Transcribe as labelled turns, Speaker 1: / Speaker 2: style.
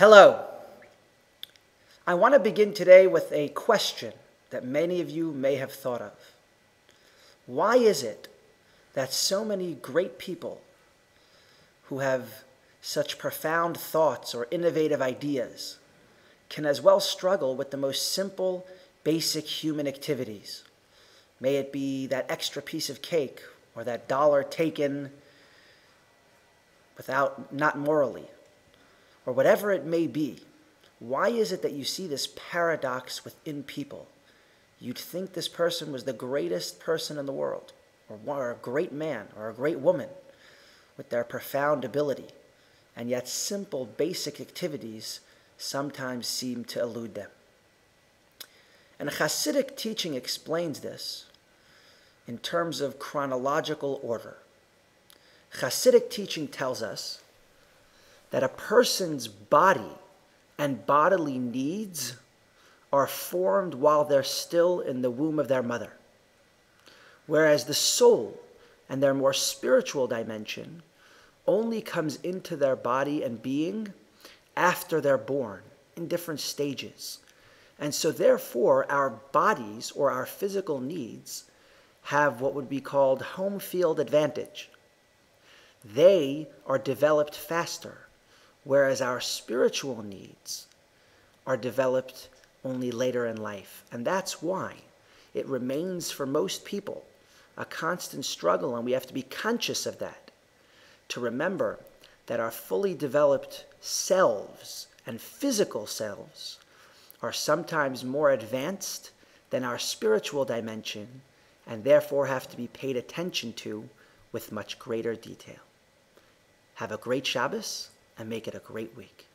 Speaker 1: Hello. I want to begin today with a question that many of you may have thought of. Why is it that so many great people who have such profound thoughts or innovative ideas can as well struggle with the most simple, basic human activities? May it be that extra piece of cake or that dollar taken not morally, or whatever it may be. Why is it that you see this paradox within people? You'd think this person was the greatest person in the world, or a great man, or a great woman, with their profound ability, and yet simple, basic activities sometimes seem to elude them. And Hasidic teaching explains this in terms of chronological order. Hasidic teaching tells us that a person's body and bodily needs are formed while they're still in the womb of their mother, whereas the soul and their more spiritual dimension only comes into their body and being after they're born, in different stages. And so therefore, our bodies or our physical needs have what would be called home field advantage. They are developed faster, whereas our spiritual needs are developed only later in life. And that's why it remains for most people a constant struggle, and we have to be conscious of that, to remember that our fully developed selves and physical selves are sometimes more advanced than our spiritual dimension, and therefore have to be paid attention to with much greater detail. Have a great Shabbos, and make it a great week.